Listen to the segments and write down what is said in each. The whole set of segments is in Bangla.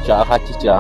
চা খাচ্ছি চা।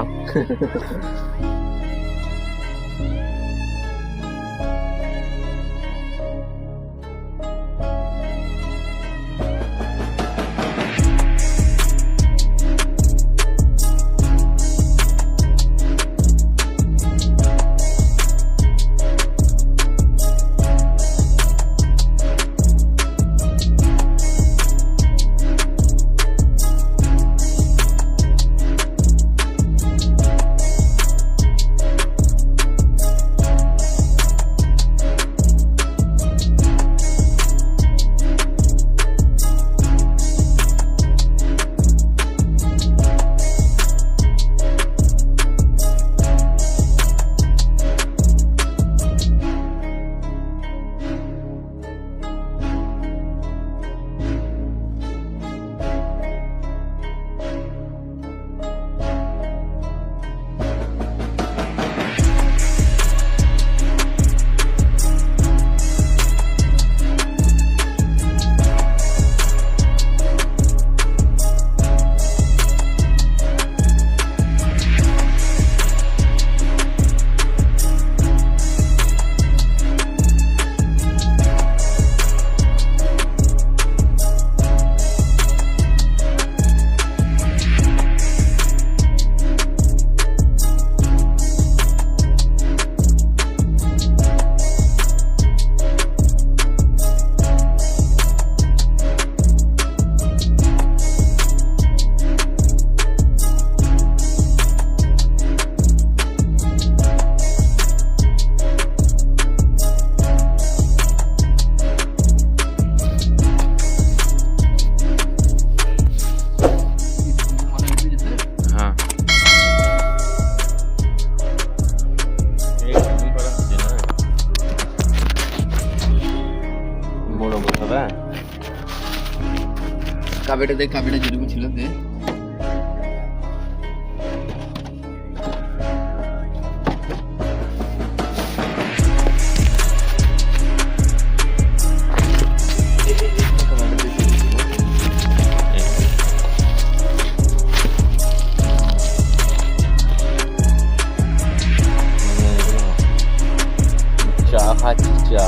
কাবেটা দেখ, কাবেটা যেরকম ছিল দে। চা খাচ্ছি চা।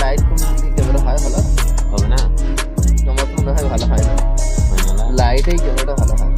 লাইট ক্যামেরা হয় ভালো হবে না, আমার তো মনে হয় ভালো হয় না, লাইটেই ক্যামেরাটা ভালো হয়।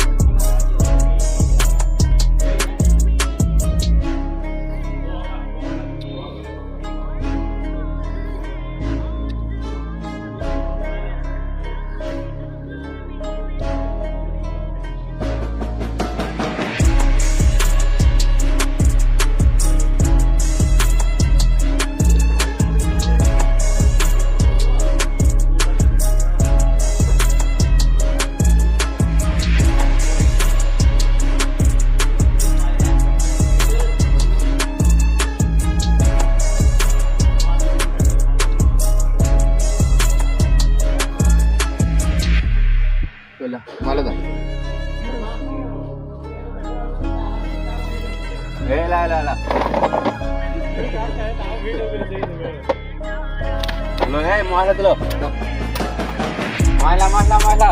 মালা দা ময়লা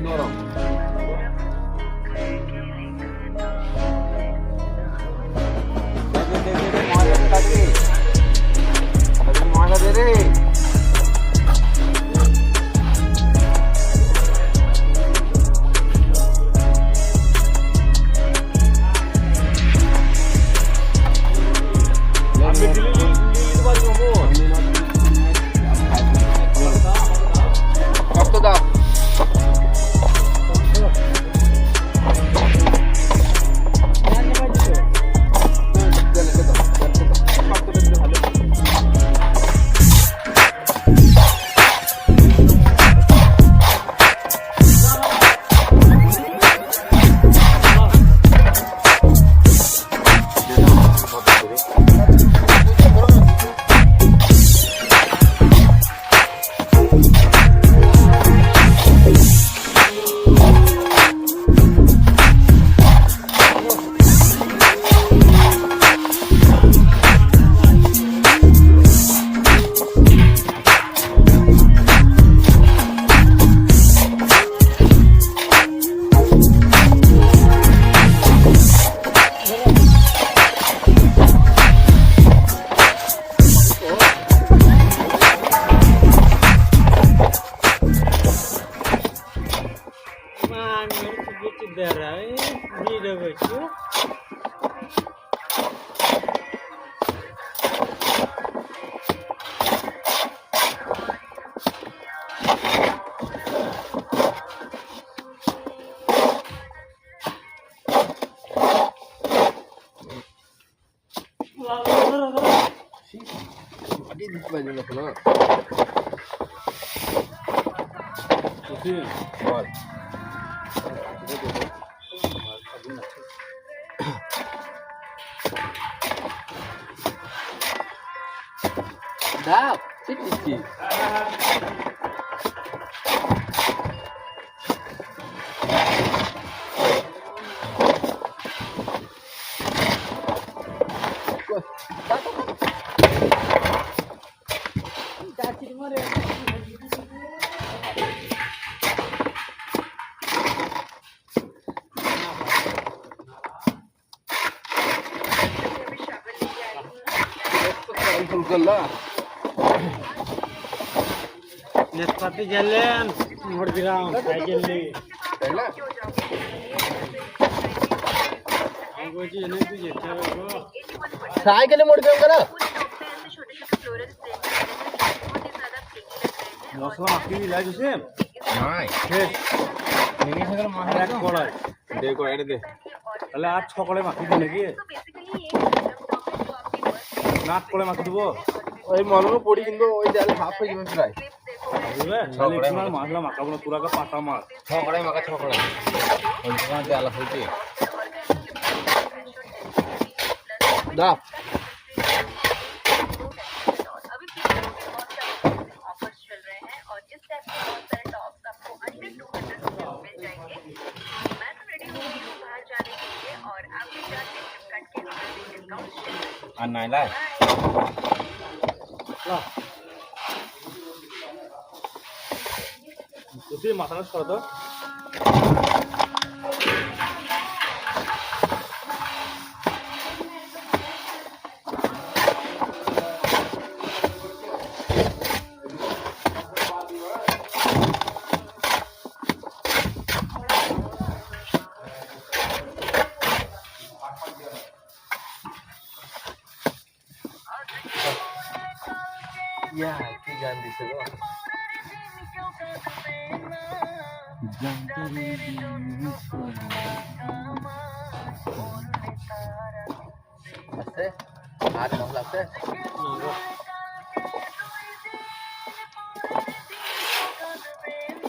নরম ময়লা দে রে কত দাও দিতে পারি না কোনো বল দাও ঠিক नेस्पाती जलेन मोड़ दिराम साइकिल ले তাইলা हमको जी नहीं तू जेता को সাইকেলে মোড় দিলাম করা मसला आखी ला जसे নাই শেষ নিনি সাগর মাহলা এক কড়াই দে কো এড়ে দে তাহলে আর ছ কড়াই মাখি দিলে কি নাট কড়াই মাখি দেবো ওই মনও পড়ি কিন্তু ওই জাল হাফ হয়ে যাবে প্রায় বুঝলে তাহলে একটু মাছলা মাখাবো না পুরাকে পাটা মাছ ছকড়াই মাখা ছকড়াই ওই সময় দিয়ে আলাপ হইছে দাও আর নাইলা তুই মাথাটা সরা তো ইয়া কি গান দিছে গো আছে আর মহলা আছে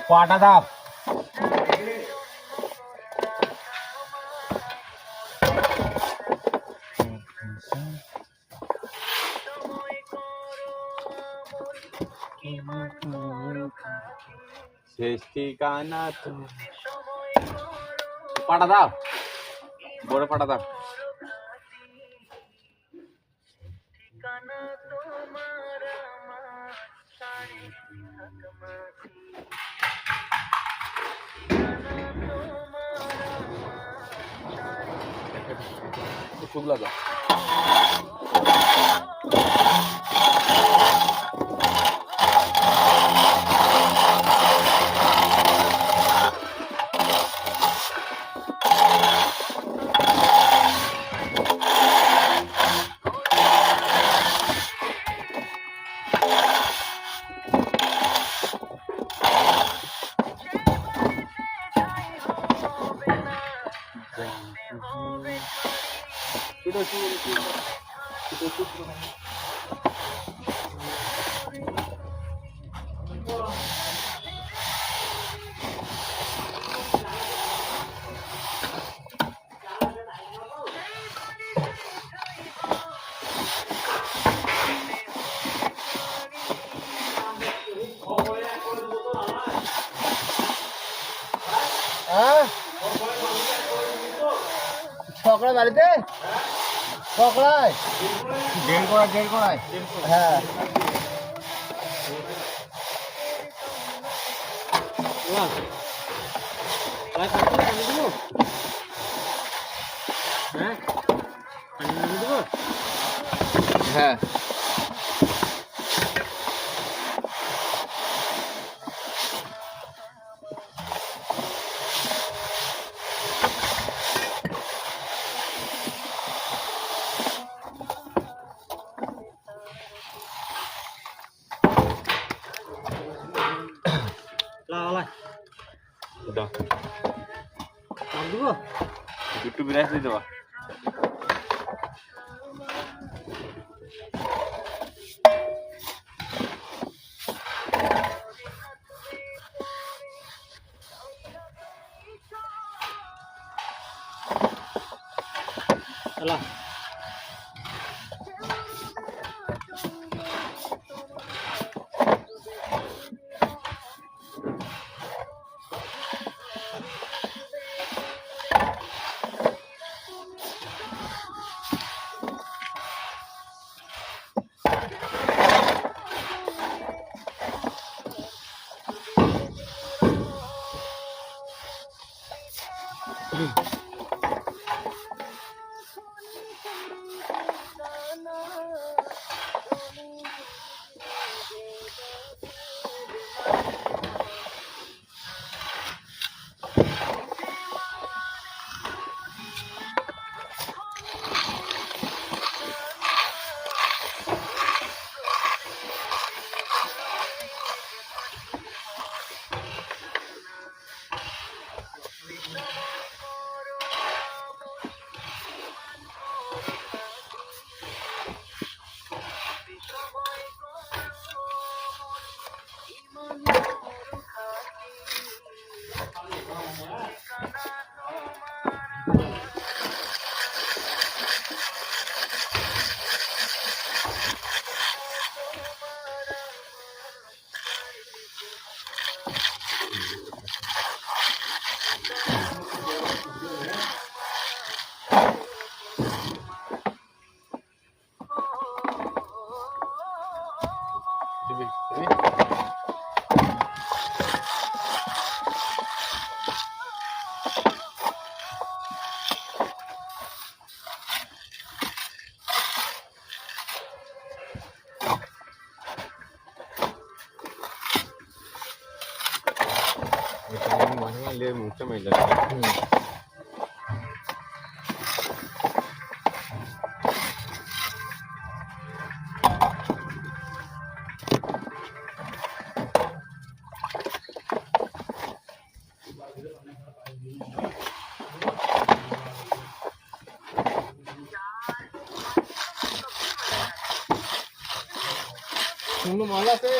পাটা দাও শেষ ঠিকানা তুমি পাটা দাও বড় পাটা দাও শুকলা তো ছকড়া বাড়িতে ছকড়ায় দেড় কড়ায় হ্যাঁ হ্যাঁ একটু বিরাজ দিয়ে দেওয়া মুখটা মেয়ে যাচ্ছে শুকনো মশলা আছে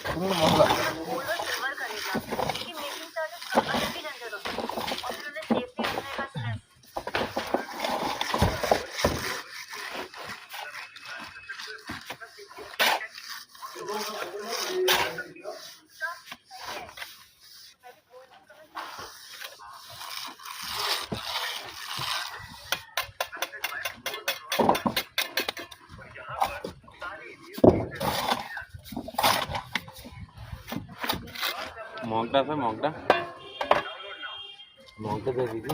শুকনো মশলা মগটা আছে মগটা দিয়ে দিবি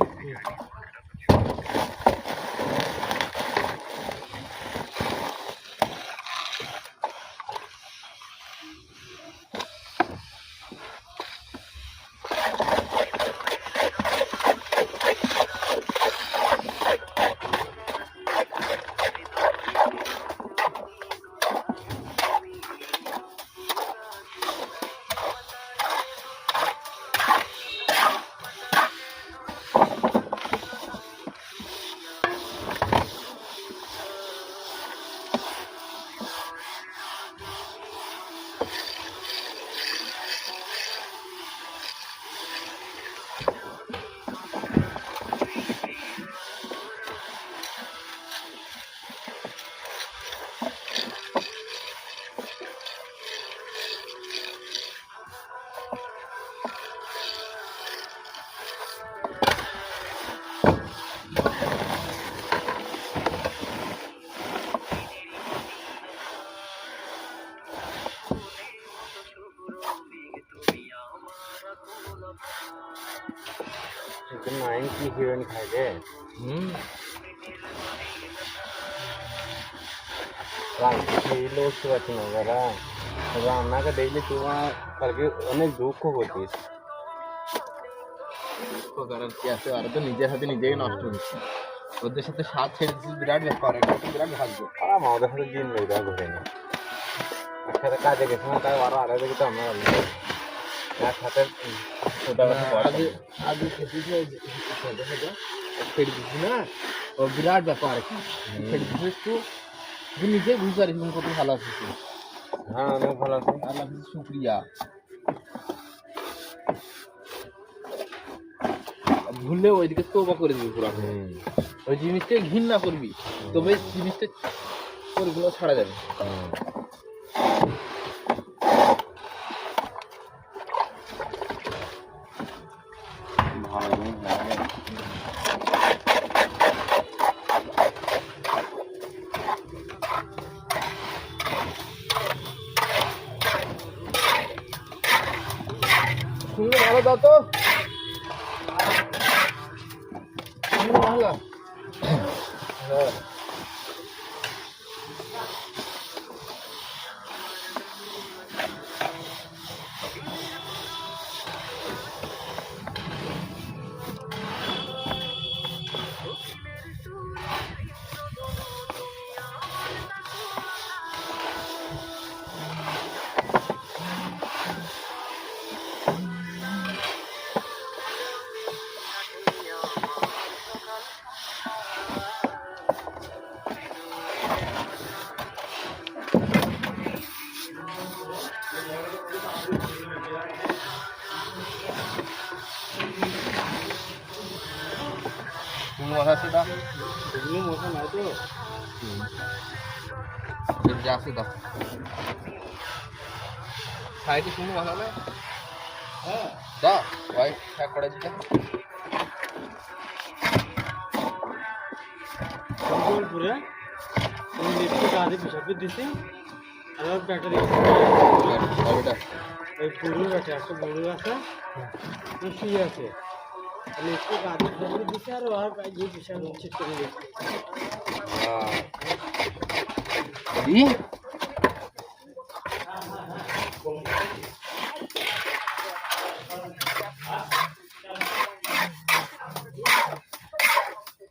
নাইন কি হিরোইন খাইছে বুঝতে পারছি না দাদা রান্নাকে দেখলে তোমার কালকে অনেক দুঃখ করছিস করার কি আছে, আর তো নিজের হাতে নিজেই নষ্ট হচ্ছে। ওদের সাথে স্বাদ ছেড়ে দিচ্ছিস, বিরাট ব্যাপার, এটা তো বিরাট ভাগ্য। আমাদের সাথে দিন মেয়েরা ঘুরে না একসাথে কাজে গেছিলাম তাই আরো আড়াই দেখি তো আমরা একসাথে আগে খেতেছি ছেড়ে দিচ্ছি না, ও বিরাট ব্যাপার আর কি। ছেড়ে দিচ্ছিস তুই নিজেই বুঝতে পারিস কত ভালো আছিস। হ্যাঁ অনেক ভালো আছে, আল্লাহ শুক্রিয়া। ভুললে ওইদিকে তোবা করে দিবি পুরো, ওই জিনিসটা ঘৃণা করবি, তবে জিনিসটা ওইগুলো ছাড়া যাবে। শুনলে ভালো দাও তো, ভালো। হ্যাঁ মশা আছে দা, এগুলো মশা নাই তো, আছে দা সাইডে শুনে মশা না। হ্যাঁ দা ভাই এক করে দিতে পুরে আধে পিছাপে দিছি আর ব্যাটারি ওইটা ওই পুরো আছে, একটা বড় আছে শুয়ে আছে, তাহলে একটু আধে পিছাপে দিছে আর আর যে পিছাপে চিট করে দিচ্ছে।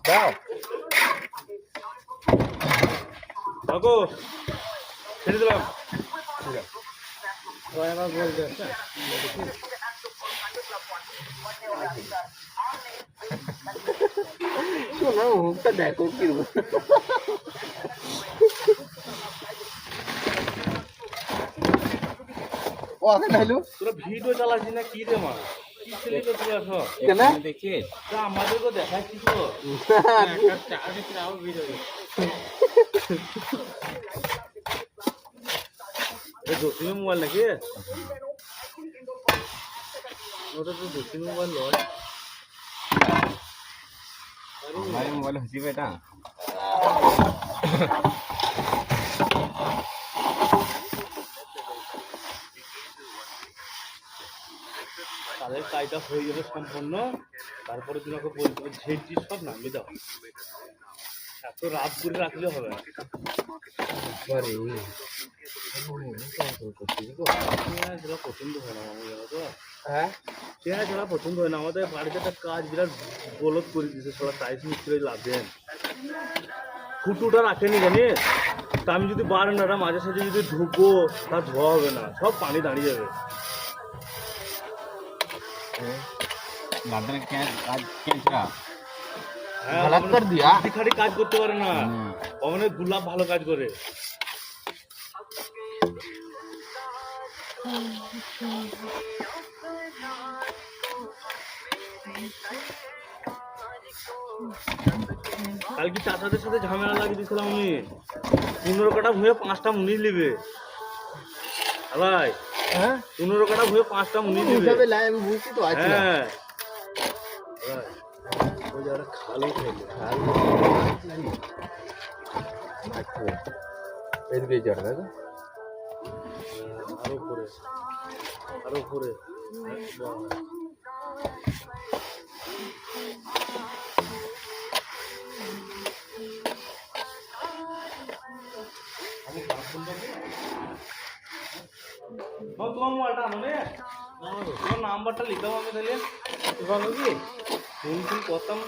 দাও বাবু ছেড়ে দিলাম, আবার বলতে আচ্ছা শোনা মুখটা দেখো কিরকম। ও আগে নাইলো তোরা ভিডিও চালাচ্ছি না কি রে মা, কি ছেলে তো তুই আসো কেন দেখিস তা আমাদেরকে দেখাচ্ছি তো একটা চা দেখি আবার ভিডিও এই দক্ষিণের মোবাইল নাকি ওটা তো দক্ষিণের মোবাইল নয়, हमारे मोबाइल हंसी बेटा বাঁধের কাজটা হয়ে যাবে সম্পূর্ণ, তারপরে তুমি ওকে বলতে হবে ঝেড়টি সব নামিয়ে দাও। এত রাত করে রাখলে হবে না। বারে চেহারা ছাড়া পছন্দ হয় না আমার, জানো তো? হ্যাঁ চেহারা ছাড়া পছন্দ হয় না। আমাদের বাড়িতে একটা কাজ বিরাট গলত করে দিয়েছে, সবাই টাইস মিস্ত্রি লাভেন ফুটুটা রাখেনি জানিস। তা আমি যদি বারান্দাটা মাঝে সাঝে যদি ঢুকবো তা ধোয়া হবে না, সব পানি দাঁড়িয়ে যাবে। বাদরে কেঁচড়া হ্যাঁ, গলত করে দিয়া? খাটি কাজ করতে পারে না, অনেক গুলাব ভালো কাজ করে। কালকে চাচাদের সাথে ঝামেলা লাগিয়ে দিয়েছিলাম আমি। 15 কাটা ভুঁয়ে 5টা মুনিশ নিবে ভাই, হ্যাঁ 15 কাটা ভুঁয়ে 5টা মুনিশ নিবে। হিসাবে লাই আমি বুঝছি তো আছি না। হ্যাঁ ভাই, ওই যে ওরা খালি খেলে খাল আচ্ছা এদিকে যাবে না তো আরো উপরে, আরো উপরে। তোমার মোবাইলটা আনো নে, তোমার নাম্বারটা লিখাও আমি তাহলে বলো কি ফোন ফোন করতাম।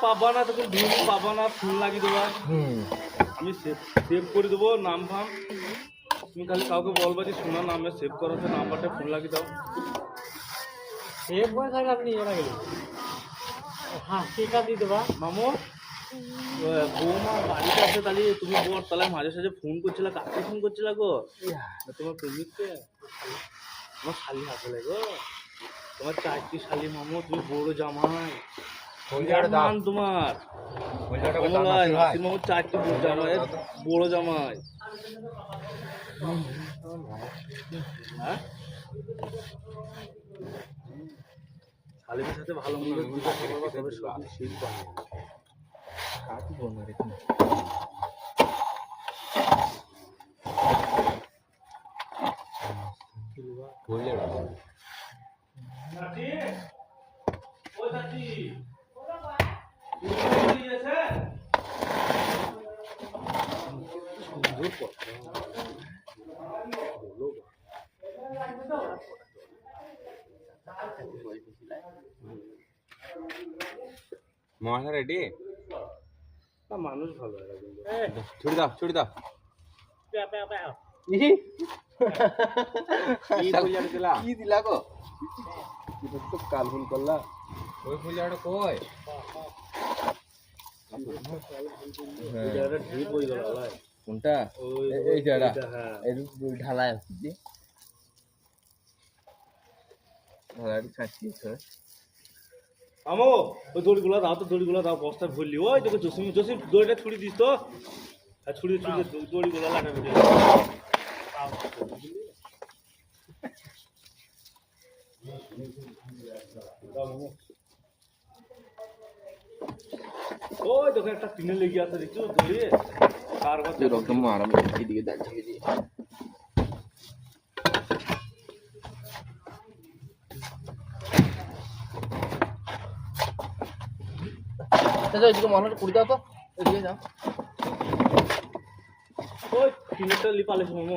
পাবা না তখন ভিউ পাবা না, ফোন লাগিয়ে দেবা। আমি সেভ করে দেবো নাম ফাম, তুমি খালি কাউকে বলবা যে শোনা নামে সেভ করা আছে, নাম্বারটা ফোন লাগিয়ে দাও। সেভ করে থাকে আপনি এরা গেলে হ্যাঁ ঠিক আছে দিয়ে দেবা। মামু বৌমা বাড়িতে আছে, তাহলে তুমি বল তাহলে মাঝে সাঝে ফোন করছিলা, কাকে ফোন করছিলা গো? না তোমার প্রেমিককে? তোমার শালি আসলে গো, তোমার 4টি শালি মামু, তুমি বড় জামাই মান তোমার নাসির মামু 4টি বড় জামাই, বড় জামাই। হ্যাঁ শালিদের সাথে ভালো মন্দ তবে সবই শিখবা। কাটি বলনা রে তুমি বললে চাচি, ও চাচি, সুন্দর কথা। মশা রেডি? না, মানুষ ভালো হয় কিন্তু। ছুটি দাও ছুটি দাও। কি ফুলিয়াটা দিলা? কি দিলা গো এটা তো কাল ফোন করলা ওই ফুলিয়াটা কই? এটা একটা ঢিপ হয়ে গেল ভাই। কোনটা ওই এই জায়গা হ্যাঁ, এই ঢালাই আছে জি ঢালাই ছাড়ছি স্যার আমো ওই দড়িগুলো দাও তো, দড়িগুলো দাও, বস্তা ভরলি। ওই তোকে জসিম জসিম দড়িটা ছুরি দিস তো, আর ছুরি ছুরি দড়িগুলো লাগাবে। ওই তোকে একটা টিনে লেগে আছে দেখছো দড়ি, কার কথা রকম মারাম এদিকে যাচ্ছে কি আচ্ছা এদিকে মনে কুড়ি দাও তো এদিকে যাও ওই টিনেটা লিপালিস মামু।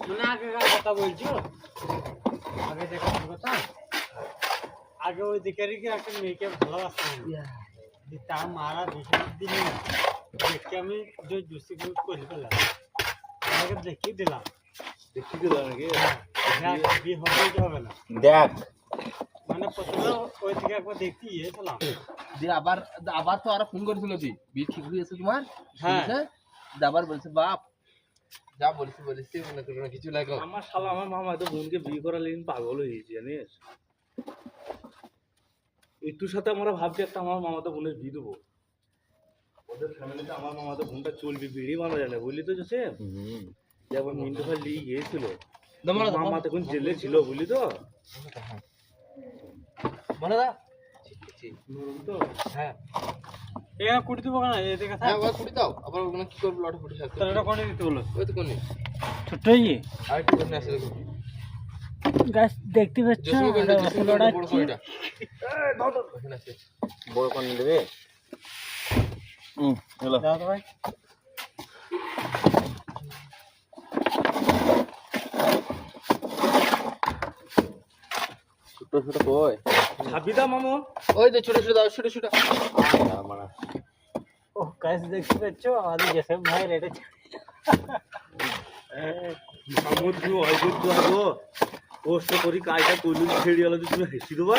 মানে আগেকার কথা বলছো, আগে দেখার কথা। আগে ওই দিকে রেখে একটা মেয়েকে ভালোবাসতাম, তার মারা দেখে দিলি না, দেখে আমি যে জুসি করে ফেলাম, আমাকে দেখিয়ে দিলাম। দেখি দিল নাকি? বিয়ে হবে কি হবে না, দেখ মানে প্রথমে ওই দিকে একবার দেখতে গিয়েছিলাম। দিয়ে আবার আবার তো আর ফোন করেছিল তুই বিয়ে ঠিক হয়েছে তোমার হ্যাঁ। আবার বলছে বাপ যা বলেছি বলেছি মনে করো না কিছু লাগো আমার শালা আমার মামা তো বোনকে বিয়ে করার লেগে পাগল হয়ে গেছে জানিস। একটুর সাথে আমরা ভাবছি একটা আমার মামাতো বোনের বিয়ে দেবো। ওদের ফ্যামিলিতে আমার মামাতো বোনটা চলবে, বিড়ি বানা জানে বুঝলি তো জোসে। যেমন মিন্টু ভাই লিয়ে গিয়েছিল, মামা তখন জেলে ছিল বুঝলি তো। মনে দা তো হ্যাঁ এখানে কুড়ি দেবো কেন, এদিকে থাক। হ্যাঁ ওই কুড়ি দাও আবার ওখানে কি করবো লটে ফুটে তাহলে ওটা কোনে দিতে বলো। ওই তো কোনে ছোটই আর একটু জন্য আসে দেখো গাছ দেখতে পাচ্ছ জেসিবি কোনটা আমরা জেসিবি লড়াচ্ছি। বড় করে এটা ওখানে আছে বড় কোন দেবে হলো দাও তো ভাই ছোট ছোট কই ছাবি দা মামু ওই তো ছোট ছোট দাও ছোট ছোট মানে ও গাছ দেখতে পাচ্ছ আমাদের জেসেম ভাই রেটে মামু তুমি অযোগ্য হবো কষ্ট করি কাজটা করলি ছেড়ে গেল তুমি হেসি দেবা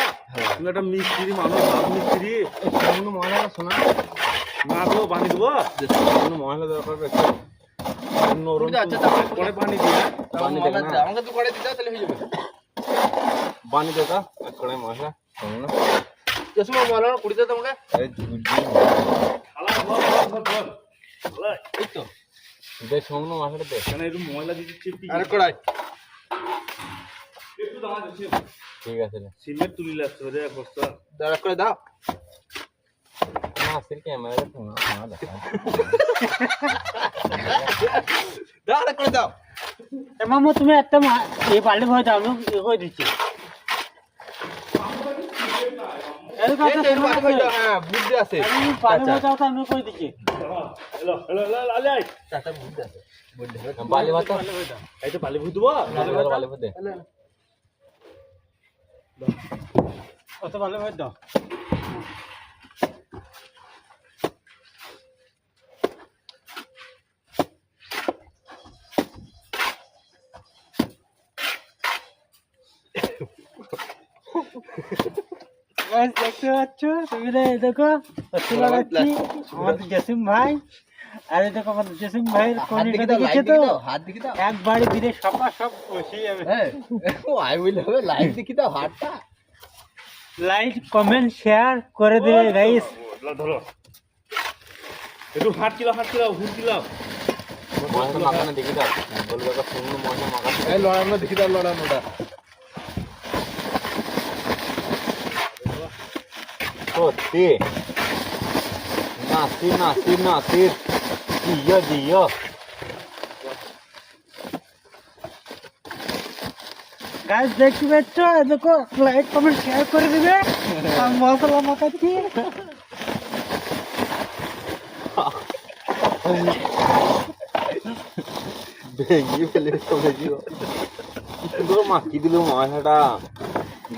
তুমি একটা মিস্ত্রি মানুষ ভাব মিস্ত্রি কোনো মনে না শোনা না তো পানি দেবো কোনো মহিলা দরকার আছে নরম আচ্ছা তারপরে পরে পানি দিয়ে পানি দেবে না? আমাকে তো করে দিতে তাহলে হয়ে যাবে পানি দেতা করে মহিলা শোনো না জেসিবি মনে না কুড়ি দাও তোমাকে এই ঝুড়ি খালা বল এই তো দে শোনো মহিলা দে কেন একটু ময়লা দিতে চেপি আরে কড়াই একটু দাঁড়া যাচ্ছে ঠিক আছে রে সিমেন্ট তুলি লাগছে রে এক বস্তা দাঁড়া করে দাও না আসলে ক্যামেরা তো না না দেখা দাঁড়া করে দাও মামু তুমি একটা এই পাল্টে ভয় দাও আমি এ করে দিচ্ছি এই কথা এই পারে করে দাও হ্যাঁ বুদ্ধি আছে আমি পাল্টে ভয় দাও তো আমি করে দিচ্ছি এলো এলো এলো লালে আই চাচা বুদ্ধি আছে বুদ্ধি বালি ভাত পাল্টে ভয় দাও এই তো বালি ভূত দেবো বালি ভাত দে অত পাল্টে ভয় দাও গাছ দেখতে পাচ্ছ তুমি দেখো অতি লাগাচ্ছি আমাদের জসিম ভাই আরে দেখো আমাদের জসিম ভাইয়ের হাত কোনটা দিকে দাও দেখেছো লাইট তো দিকে দাও হাত দিকে দাও একবারে দিলে সপা সব বসে যাবে হ্যাঁ ও আই উইল হবে লাইট দিকে দাও হাতটা লাইক কমেন্ট শেয়ার করে দেবে গাইস ধরো একটু হাত কিলাও হুট কিলাও মহিলা মাখানে দেখি দাও বলবে তো শোনো মহিলা মাখানে এই লড়ানো দেখি দাও লড়ানোটা সত্যি নাসির দিও গাইস দেখতে পাচ্ছ দেখো লাইক কমেন্ট শেয়ার করে দিবে আর মশলা মাখাচ্ছি ভেঙে ফেলে চলে যাও সুন্দর মাখি দিল মশলাটা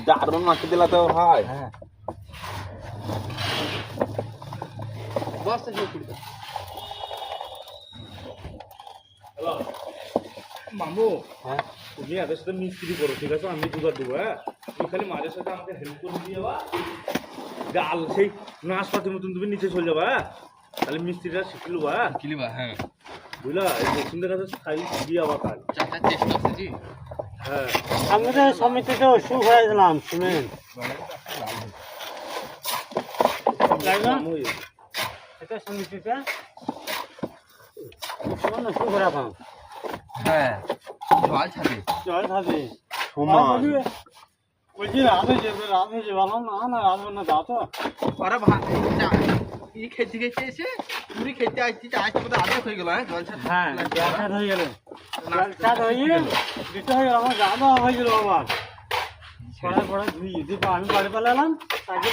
দারুণ মাখি দিলা তো ভাই হ্যাঁ বস এসে কুড়ি দাও হ্যালো মামু হ্যাঁ তুমি এদের সাথে মিস্ত্রি করো ঠিক আছে আমি জোগাড় দেবো হ্যাঁ তুমি খালি মাঝে সাথে আমাকে হেল্প করে দিয়ে যাবা ডাল সেই নাশপাতির মতন তুমি নিচে চলে যাবা হ্যাঁ তাহলে মিস্ত্রিটা শিখলো হ্যাঁ কিলিবা হ্যাঁ বুঝলা এই পছন্দের কাছে খাই দিয়ে যাবা কাল চাচা চেষ্টা আছে জি হ্যাঁ আমি তো সমিতিতে অসুখ হয়ে গেলাম শুনেন মামু এটা সমিতিতে কোন অসুখ রাখাম হ্যাঁ জল ছাড়ে জল খাবে সমান বলছি রাত হয়েছে ভালো না রাত না দাও তো ওরা ই খেতে খেতে এসে পুরি খেতে আসছি আসতে বোধ আধা হয়ে গেল হ্যাঁ জল ছাড় হ্যাঁ চাট হয়ে গেল চাট হয়ে দিতে হয়ে গেল আমার গাদা হয়ে গেল আবার পড়া ধুই দিয়ে আমি বাড়ি পালালাম তাকে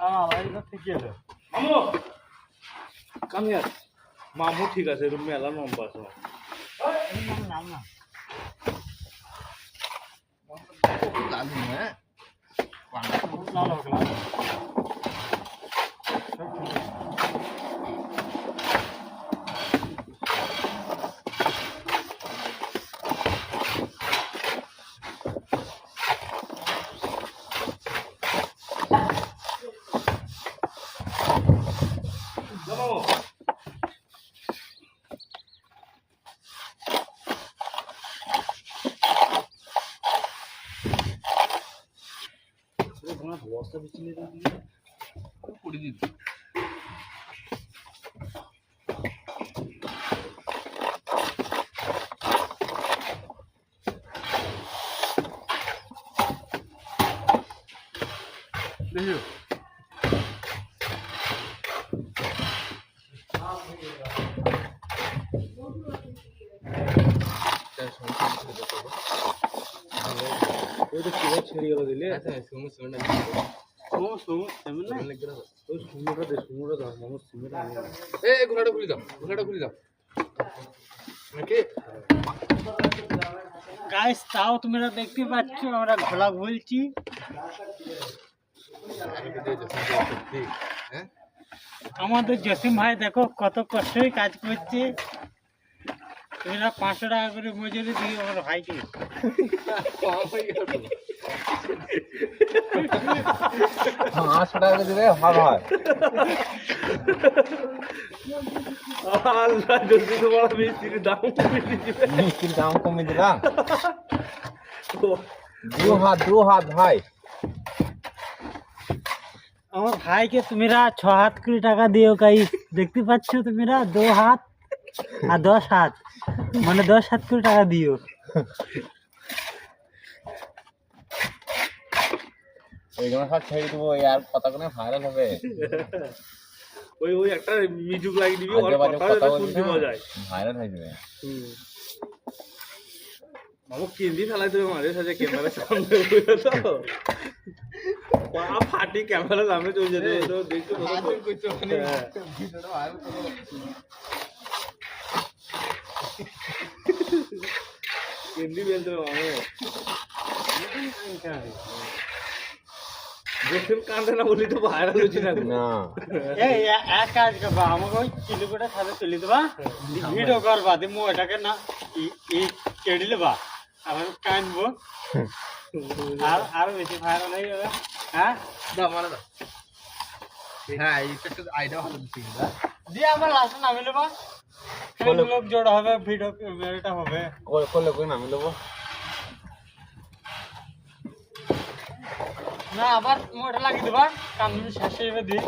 আর আমার থেকে এলো মামু কামিয়ার মামু ঠিক আছে এরকম মেলা নম্বর আছে নাম না লাল হ্যাঁ লাল হোক লাল মামু বস্তা বিছিয়ে দিয়ে পুরি দিতে দেখো ওই তো কিভাবে ছেড়ে গেল দিলে আচ্ছা সুমু সুমু সুমু সুমু তেমন না ওই সুন্দরটা দে সুন্দরটা দাও মামুর সিমেন্ট আনি এ ঘোড়াটা খুলে দাও নাকি গাইস তাও তোমরা দেখতে পাচ্ছ আমরা ঘোলা বলছি হ্যাঁ আমাদের জসিম ভাই দেখো কত কষ্টই কাজ করছে তোমরা 500 টাকা করে মজুরি দিও আমার ভাইকে কম হয়ে গেল 500 টাকা দিলে ভালো হয়। আল্লাহ যদি তোমার মিস্ত্রির দাম কমিয়ে দিবে মিষ্টির দাম কমিয়ে দিলাম। দু হাত ভাই। আমার ভাইকে তোমরা 6 হাত করে টাকা দিও গাইস দেখতে পাচ্ছ তোমরা 2 হাত আর 10 হাত মানে 10 হাত করে টাকা দিও এইগুলো সব ছেড়ে দেবো, আর কতক্ষণে ভাইরাল হবে। ওই একটা মিউজিক লাগিয়ে দিবি ওর আজে বাজে কথা কথা যাতে বলবি শুনতে পাওয়া না, যায় ভাইরাল হয়ে যাবে। মামু কেন্দি ফেলাই দেবে মাঝে সাঝে ক্যামেরা সামনে বসে তো পা ফাটি ক্যামেরা সামনে চলে যেতে তো দেখতে কেন্দি বেলতে মামু জসিম কান্দে না বলি তো ভাইরাল হচ্ছে না না এই এক কাজ করবা আমাকে ওই চিলিকোটা সাথে তুলে দেবা ভিডিও করবা দিয়ে মো এটাকে না এই কেড়ে নেবা আবার কানবো আর আরো বেশি ভাইরাল হয়ে যাবে হ্যাঁ দাও মানে দাও হ্যাঁ এইটা একটা আইডিয়া ভালো দিচ্ছি না দিয়ে আমার লাস্টে নামে নেবা লোক জোড়া হবে ভিডিও এটা হবে করলে কই নামি নেবো। না আবার মোটা লাগিয়ে দেবা কান শেষ হয়ে দিয়ে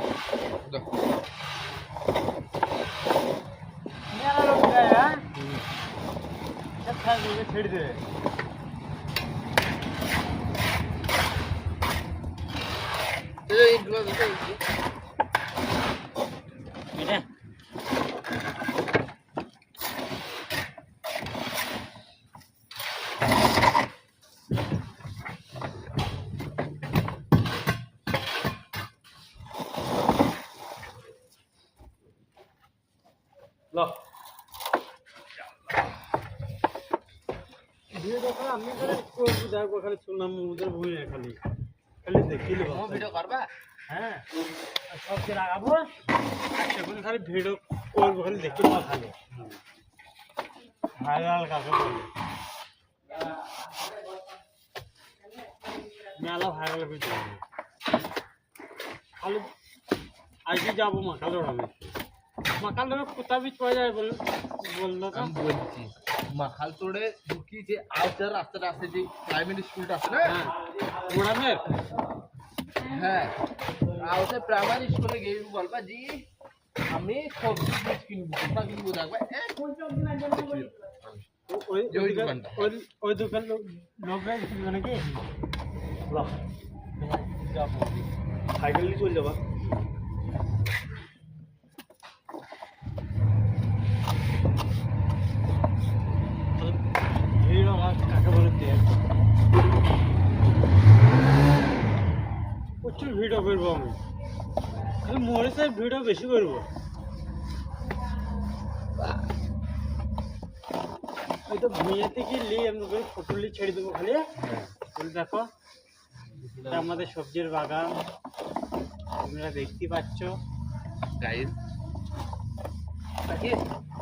মেলা লোক যায় হ্যাঁ ছেড়ে দেবে এইগুলো এটা লো ভিডিও করে আমি করে করবো দেখো খালি শুনলাম ওদের ভুল না খালি খালি দেখি নেবো ভিডিও করবা হ্যাঁ সবকে লাগাবো আর সেখানে খালি ভিডিও করবো খালি দেখি নেবো খালি ভাইরাল কাকে বলে মেলা ভাইরাল ভিডিও খালি আজকে যাবো মাকাল আমি মাকাল কোথা বীজ পাওয়া যায় বললো তো আমি বলছি মাখাল তোড়ে ঢুকি যে আউটার রাস্তাটা আছে যে প্রাইমারি স্কুলটা আছে না হ্যাঁ মোড়ামের হ্যাঁ আউটার প্রাইমারি স্কুলে গিয়ে বলবা জি আমি সবজি বীজ কিনবো কোথা কিনবো দেখবা ওই দোকান লোকরা কিনবে নাকি লো সাইকেল নিয়ে চলে যাবা ভিড় কাকে বলে প্রচুর ভিডিও করবো আমি খালি মরিচের ভিডিও বেশি করবো ওই তো ভুঁইয়া থেকে নিয়ে এমনি করে ফটো নিয়ে ছেড়ে দেবো খালি বলে দেখো এটা আমাদের সবজির বাগান তোমরা দেখতে পাচ্ছ গাইস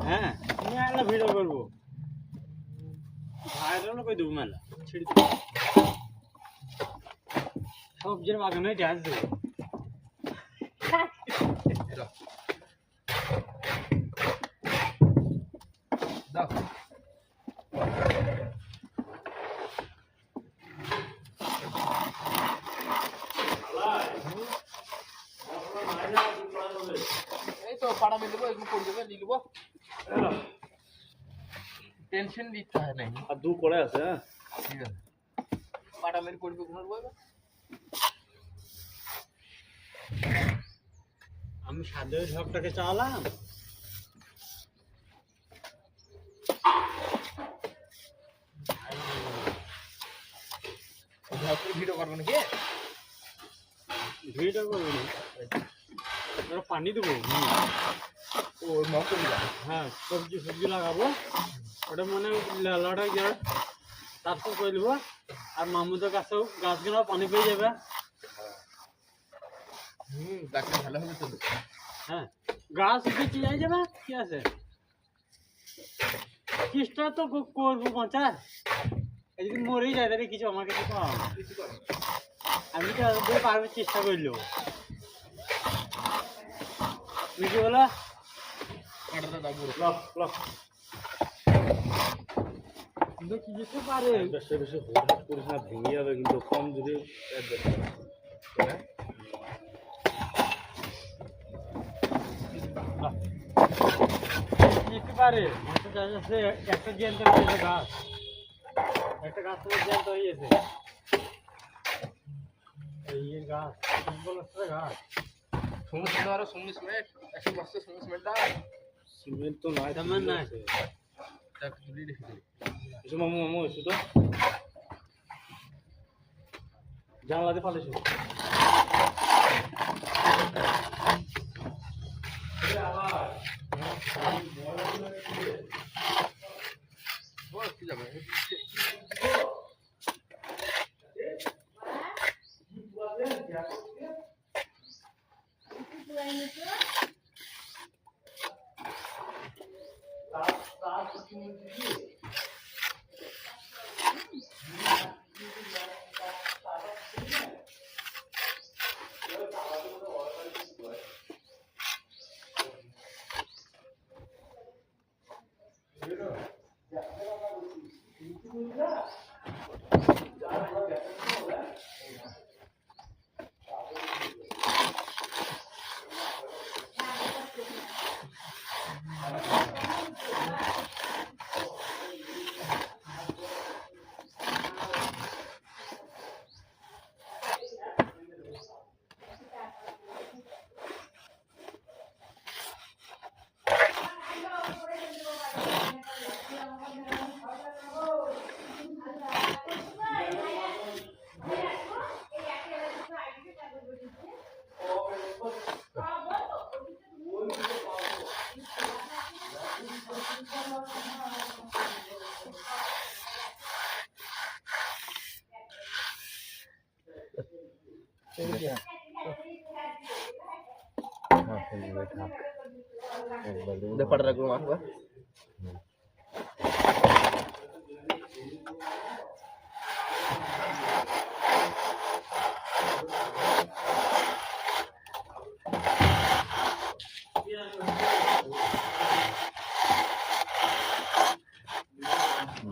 হ্যাঁ নিয়ে একটা ভিডিও করবো ভাইরাল করে দেবো মেলা ছেড়ে দেবো সবজির বাগানে ডান্স দেবো দাও এই তো পাড়া মেলে দেবো এগুলো করে দেবে নিয়ে নেবো টেনশন দিতে হয় নাই আর দু করে আছে হ্যাঁ ঠিক আছে পাড়া মেরে করবে কোনো বলবে আমি সাদের ঝকটাকে চালাম করবো নাকি? ভিডিওটা করবো না, ওটা পানি দেবো। ও মকম যা। হ্যাঁ, সবজি সবজি লাগাবো, ওটা মানে লালাটা গিয়ে তারপর করে দেবো। আর মামুদের কাছেও গাছগুলো পানি পেয়ে যাবে। গাছটা ভালো হবে তো। হ্যাঁ, গাছ উঠে চলে যাবে, কি আছে, চেষ্টা তো করবো বাঁচার। এই যদি মরেই যায় তাহলে কিছু আমার কাছে পাওয়া না। আমি তো পারবে চেষ্টা করলেও বুঝতে বলো। কাটাটা দাও পুরো। কিন্তু কি যেতে পারে, বেশি বেশি হুড়হাট করিস না, ভেঙে যাবে কিন্তু কম যদি যেতে পারে। একটা জ্যান্ত হয়েছে গাছ, একটা গাছ থেকে জ্যান্ত হয়েছে। এই গাছ গাছ সমস্যা ধরো সঙ্গে সিমেন্ট 100 বস্তা সঙ্গে সিমেন্ট দাও। সিমেন্ট তো নাই, তেমন নাই। তাকে তুলি রেখে দিই। এসো মামু মামু এসো তো, জানলাতে ফালেছো। বল কি যাবে? Depan ragu rumah gua.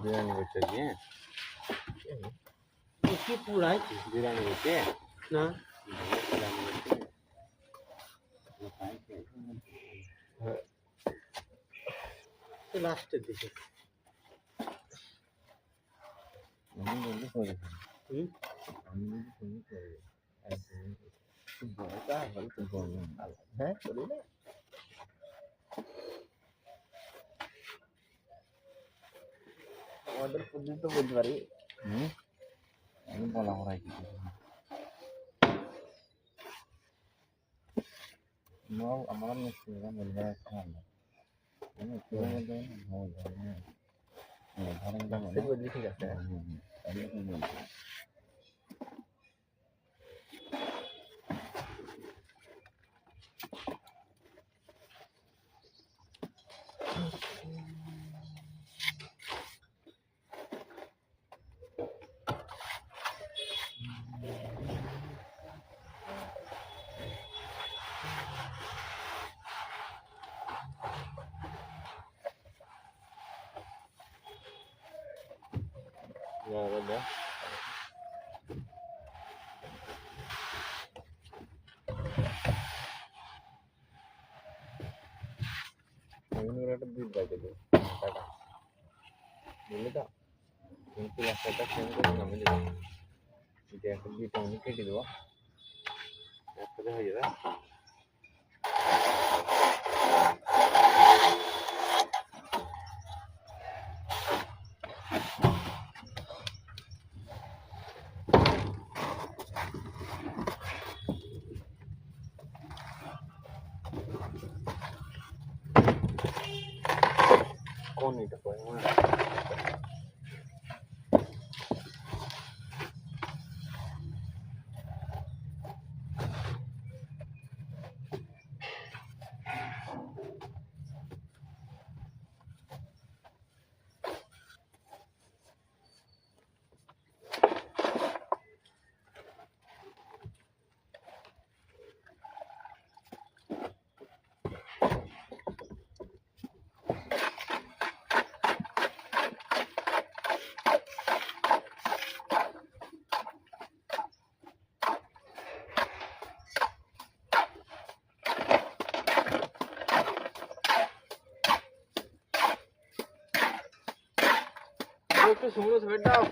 Biryani बच्चा जी हैं उसकी पूरा है बिरयानी बच्चे ना। बिरयानी बच्चे तो लास्ट दिखे हम बोलते हो गए हम्म हम बोलते हो गए ऐसे तो बहुत है तो बहुत है बोले ना আমাদের পর্যন্ত বলতে পারি আমি বলা হলো কি নো আমার মিষ্টি না বলবা খাওয়া আমি পুরো মধ্যে হয়ে যায় না ধরেন দাম না বললি ঠিক আছে আমি কি বলবো Ya, ini berapa duit aja tuh? Kata, dulu tak? Untuk lah kata saya itu namanya juga. Jadi yang kedua tahun ini kayak gitu, ya sudah aja lah. কোন এটা কয় মনে একটু সুন্দর ধরে দাও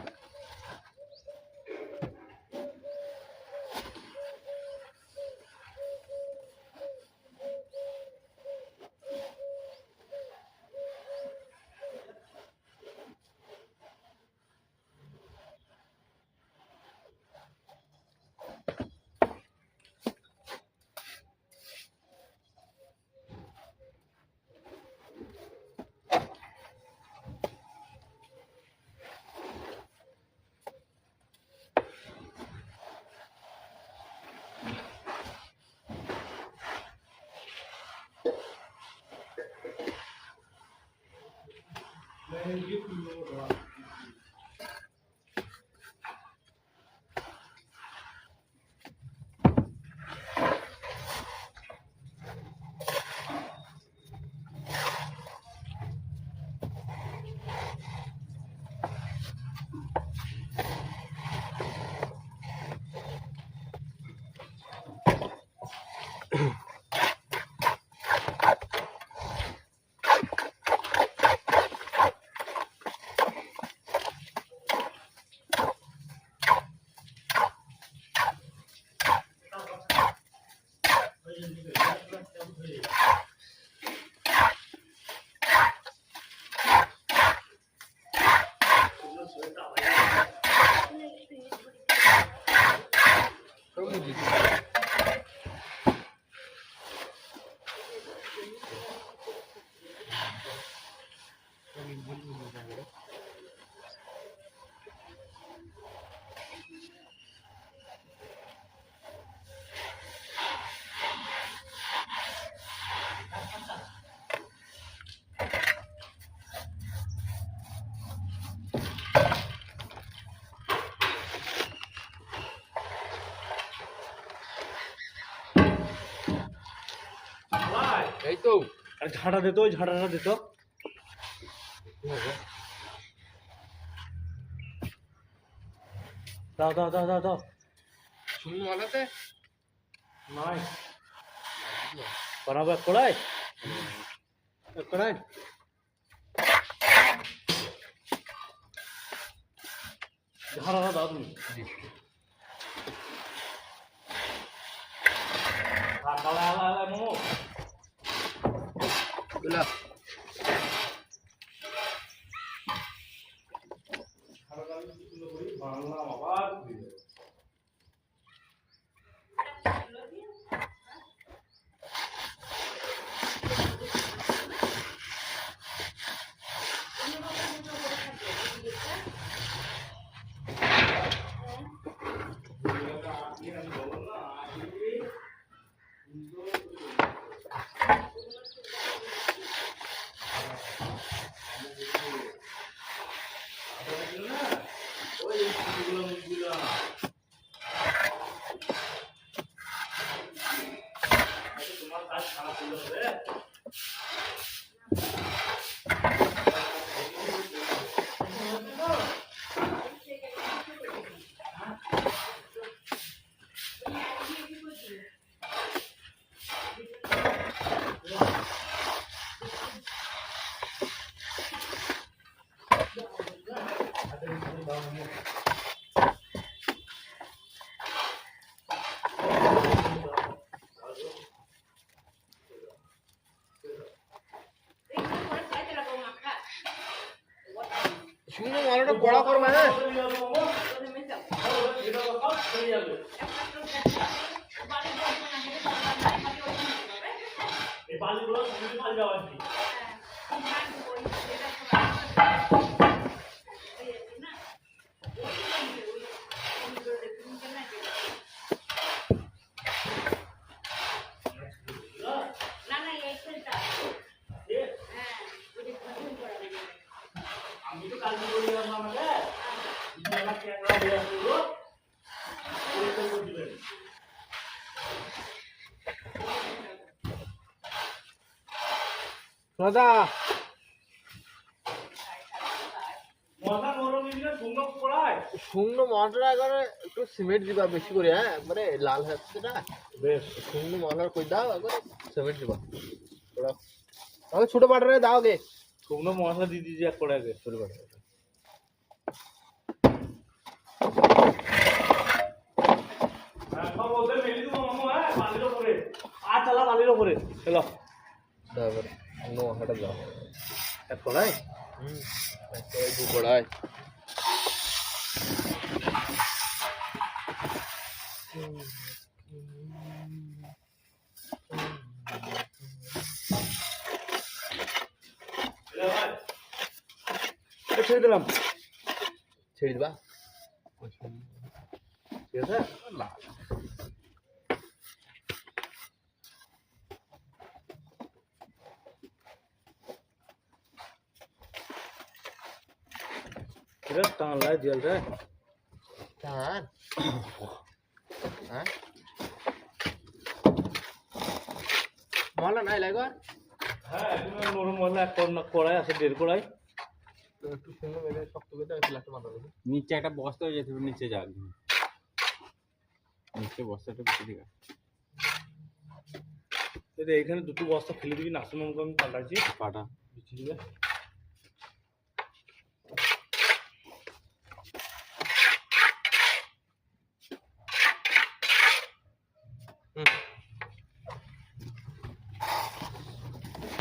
এই তো আর ঝাঁটা দিত ওই ঝাঁটাটা দিত দাও দাও দাও দাও দাও শুনুন মালাতে নাই করাবো এক কড়াই ঝাঁটাটা দাও তুমি মোমো বুঝলা বাংলা আবার তোমার কাজ খারাপ হলো হবে শুনুন মালাটা বড়া কর মানে এই বালিগুলো বালি দেওয়া কালকে করে দিলাম না আমাকে জায়গা ক্যামেরা দিয়ে আসবো ওই তো করে দিবেন দাদা মশা নরম দিলে শুকনো পড়ায় শুকনো মশলা করে একটু সিমেন্ট দিবা বেশি করে, হ্যাঁ একবারে লাল হচ্ছে না, বেশ শুকনো মশলা কই দাও একবারে সিমেন্ট দিবা ওরা। তাহলে ছোট বাটারে দাও গে, শুকনো মশলা দিয়ে দিয়েছি এক করে আগে ছোট বাটারে সব ওদের মেলি দেবো মামু হ্যাঁ বালির ওপরে আর চালা বালির ওপরে চলো দাও এবারে শুকনো মশলাটা দাও। এক কড়াই একটা দু কড়াই ছেড়ে দিলাম ছেড়ে দিবা। ঠিক আছে এটা টান লাই জেল রে টান হ্যাঁ মশলা নাই লাগো, হ্যাঁ নরম মশলা এক কড়াই আছে 1.5 কড়াই একটু শুকনো মেলে শক্ত করে দাও, একটু লাস্টে মাথা দেখি। নিচে একটা বস্তা হয়ে যেতে হবে, নিচে যা নিচে বস্তাটা বেশি দিকে যদি এখানে দুটো বস্তা ফেলে দিবি নাসুম আমাকে আমি পাল্টাচ্ছি পাটা বিচি দিবে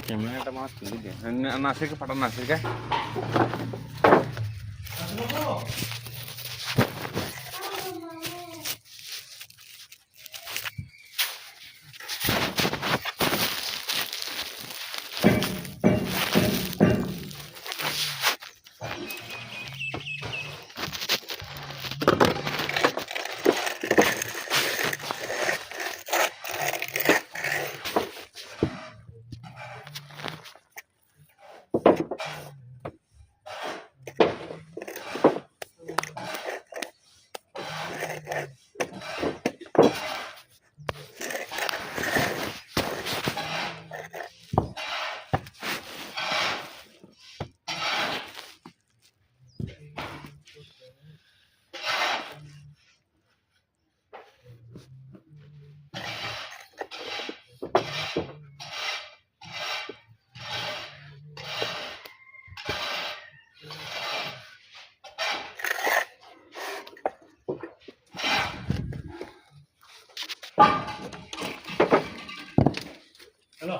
ক্যামেরাটা মাছ তুলে দিয়ে নাসিরকে পাঠান, নাসিরকে নাসুম